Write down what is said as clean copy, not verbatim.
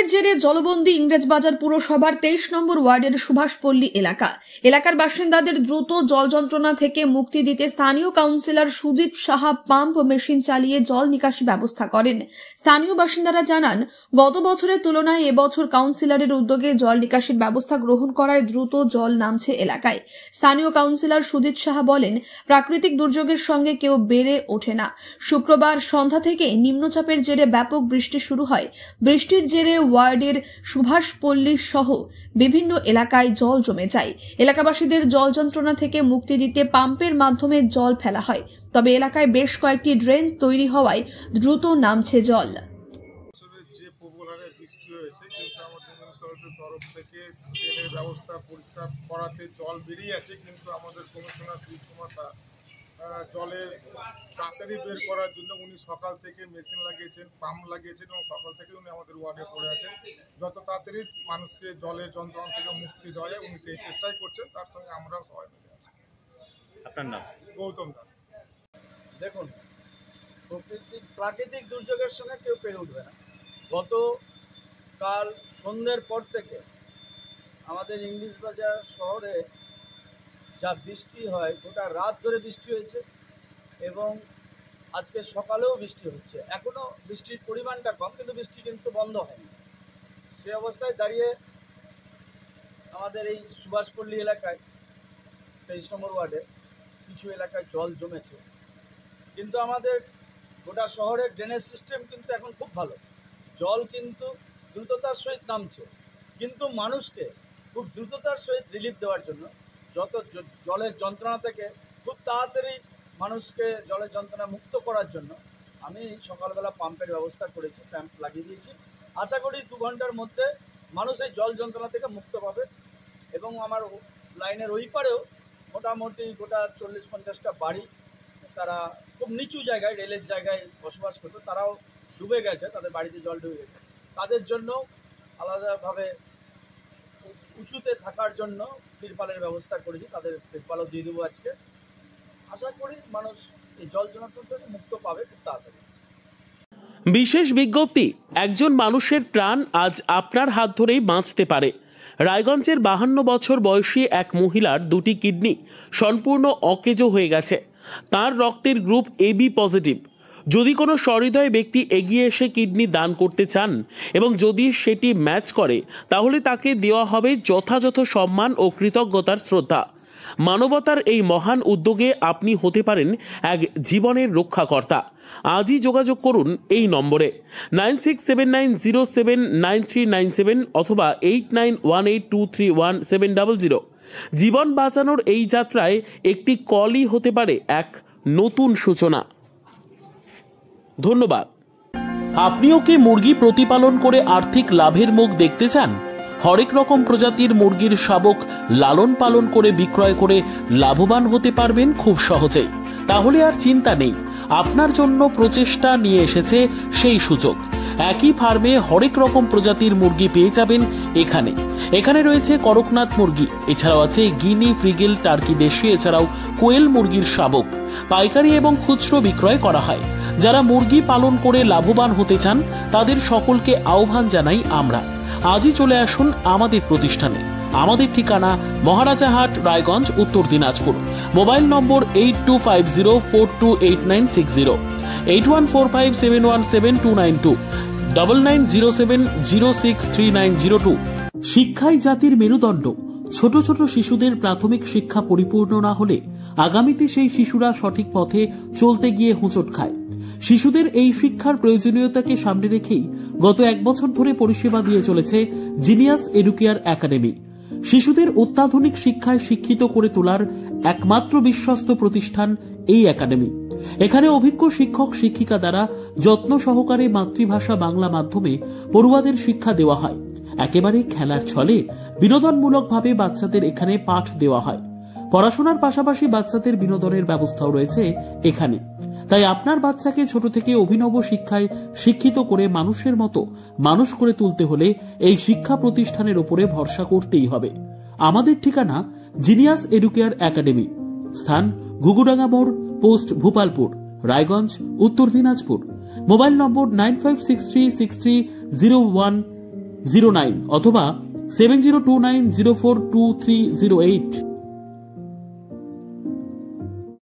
নিম্নচাপের জেরে জলবন্দী ইংরেজবাজার পুরসভার 23 নম্বর ওয়ার্ডের সুভাষপল্লী এলাকার বাসিন্দাদের দ্রুত জল যন্ত্রণা থেকে মুক্তি দিতে স্থানীয় councillor Sujit Saha pump machine চালিয়ে জল নিকাশি ব্যবস্থা করেন। স্থানীয় বাসিন্দারা জানান, গত বছরের তুলনায় এবছর কাউন্সিলরের উদ্যোগে জল নিকাশির ব্যবস্থা গ্রহণ করায় দ্রুত জল নামছে এলাকায়। স্থানীয় কাউন্সিলর সুজিত সাহা বলেন, প্রাকৃতিক দুর্যোগের সঙ্গে কেউ বেড়ে ওঠে না। শুক্রবার সন্ধ্যা থেকে নিম্নচাপের জেরে ব্যাপক বৃষ্টি শুরু হয়। বৃষ্টির জেরে ওয়ার্ডের সুভাষপল্লী সহ বিভিন্ন এলাকায় জল জমে যায়। এলাকাবাসীদের জল যন্ত্রণা থেকে মুক্তি দিতে পাম্পের মাধ্যমে জল ফেলা হয়। তবে এলাকায় বেশ কয়েকটি ড্রেন তৈরি হওয়ায় দ্রুত নামছে জল। তরফ থেকে ড্রেনের ব্যবস্থা পরিষ্কার করাতে জল বেরিয়ে আছে, কিন্তু আমাদের কমিশনার সুজিত কুমার জলে তাড়াতাড়ি বের করার জন্য উনি সকাল থেকে মেশিন লাগিয়েছেন, পাম্প লাগিয়েছেন এবং সকাল থেকে উনি আমাদের ওয়ার্ডে পড়ে আছেন। যত তাড়াতাড়ি মানুষকে জলের যন্ত্রণা থেকে মুক্তি দেওয়া যায় উনি সেই চেষ্টাই করছেন, তার সঙ্গে আমরাও সবাই মিলে আছি। আপনার নাম? গৌতম দাস। দেখুন, প্রাকৃতিক দুর্যোগের সঙ্গে কেউ পেরে উঠবে না। গতকাল সন্ধ্যের পর থেকে আমাদের ইংরেজবাজার শহরে যা বৃষ্টি হয়, গোটা রাত ধরে বৃষ্টি হয়েছে এবং আজকে সকালেও বৃষ্টি হচ্ছে। এখনও বৃষ্টির পরিমাণটা কম, কিন্তু বৃষ্টি কিন্তু বন্ধ হয়নি। সে অবস্থায় দাঁড়িয়ে আমাদের এই সুভাষপল্লী এলাকায় 23 নম্বর ওয়ার্ডে কিছু এলাকায় জল জমেছে, কিন্তু আমাদের গোটা শহরের ড্রেনেজ সিস্টেম কিন্তু এখন খুব ভালো। জল কিন্তু দ্রুততার সহিত নামছে, কিন্তু মানুষকে খুব দ্রুততার সহিত রিলিফ দেওয়ার জন্য যত জলের যন্ত্রণা থেকে খুব তাড়াতাড়ি মানুষকে জলের যন্ত্রণা মুক্ত করার জন্য আমি সকালবেলা পাম্পের ব্যবস্থা করেছি, পাম্প লাগিয়ে দিয়েছি। আশা করি 2 ঘন্টার মধ্যে মানুষ এই জল যন্ত্রণা থেকে মুক্ত পাবে। এবং আমার লাইনের ওই পারেও মোটামুটি গোটা 40-50টা বাড়ি, তারা খুব নিচু জায়গায়, রেলের জায়গায় বসবাস করতো, তারাও ডুবে গেছে, তাদের বাড়িতে জল ডুবে গেছে। তাদের জন্য আলাদাভাবে উঁচুতে থাকার জন্য তিরপালের ব্যবস্থা করেছি, তাদের তিরপালও দিয়ে দেবো আজকে। আশা করি মানুষ এই জল যন্ত্রণা থেকে মুক্ত পাবে খুব তাড়াতাড়ি। বিশেষ বিজ্ঞপ্তি, একজন মানুষের প্রাণ আজ আপনার হাত ধরেই বাঁচতে পারে। রায়গঞ্জের 52 বছর বয়সী এক মহিলার 2টি কিডনি সম্পূর্ণ অকেজো হয়ে গেছে। তার রক্তের গ্রুপ AB পজিটিভ। যদি কোনো সহৃদয় ব্যক্তি এগিয়ে এসে কিডনি দান করতে চান এবং যদি সেটি ম্যাচ করে, তাহলে তাকে দেওয়া হবে যথাযথ সম্মান ও কৃতজ্ঞতার শ্রদ্ধা। মানবতার এই মহান উদ্যোগে আপনি হতে পারেন এক জীবনের রক্ষাকর্তা। আজই যোগাযোগ করুন এই নম্বরে 9679079397 অথবা 8918231700। জীবন বাঁচানোর এই যাত্রায় একটি কলই হতে পারে এক নতুন সূচনা। ধন্যবাদ। আপনিও কি মুরগি প্রতিপালন করে আর্থিক লাভের মুখ দেখতে চান? হরেক রকম প্রজাতির মুরগির শাবক লালন পালন করে বিক্রয় করে লাভবান হতে পারবেন খুব সহজেই। তাহলে আর চিন্তা নেই, আপনার জন্য প্রচেষ্টা নিয়ে এসেছে সেই সুযোগ। একই ফার্মে হরেক রকম প্রজাতির মুরগি পেয়ে যাবেন এখানে রয়েছে করকনাথ মুরগি, এছাড়াও আছে গিনি, ফ্রিগেল, টার্কি দেশি, এছাড়াও কোয়েল মুরগির শাবক। পাইকারি এবং খুচরো বিক্রয় করা হয়। যারা মুরগি পালন করে লাভবান হতে চান তাদের সকলকে আহ্বান জানাই আমরা। আজই চলে আসুন আমাদের প্রতিষ্ঠানে। আমাদের ঠিকানা মহারাজাহাট, রায়গঞ্জ, উত্তর দিনাজপুর। মোবাইল নম্বর 8250428960, 8145717292, 9907063902। শিক্ষাই জাতির মেরুদণ্ড। ছোট ছোট শিশুদের প্রাথমিক শিক্ষা পরিপূর্ণ না হলে আগামীতে সেই শিশুরা সঠিক পথে চলতে গিয়ে হোঁচট খায়। শিশুদের এই শিক্ষার প্রয়োজনীয়তাকে সামনে রেখেই গত 1 বছর ধরে পরিষেবা দিয়ে চলেছে জিনিয়াস এডুকেয়ার একাডেমি। শিশুদের অত্যাধুনিক শিক্ষায় শিক্ষিত করে তোলার একমাত্র বিশ্বস্ত প্রতিষ্ঠান এই একাডেমি। এখানে অভিজ্ঞ শিক্ষক শিক্ষিকা দ্বারা যত্ন সহকারে মাতৃভাষা বাংলা মাধ্যমে পড়ুয়াদের শিক্ষা দেওয়া হয়। একেবারে খেলার ছলে বিনোদনমূলকভাবে বাচ্চাদের এখানে পাঠ দেওয়া হয়। পড়াশোনার পাশাপাশি বাচ্চাদের বিনোদনের ব্যবস্থাও রয়েছে এখানে। তাই আপনার বাচ্চাকে ছোট থেকে অভিনব শিক্ষায় শিক্ষিত করে মানুষের মতো মানুষ করে তুলতে হলে এই শিক্ষা প্রতিষ্ঠানের উপরে ভরসা করতেই হবে। আমাদের ঠিকানা জিনিয়াস এডুকেয়ার একাডেমি, স্থান ঘুঘুডাঙ্গা মোড়, পোস্ট ভূপালপুর, রায়গঞ্জ, উত্তর দিনাজপুর। মোবাইল নম্বর 95636301 09 অথবা 7029042308।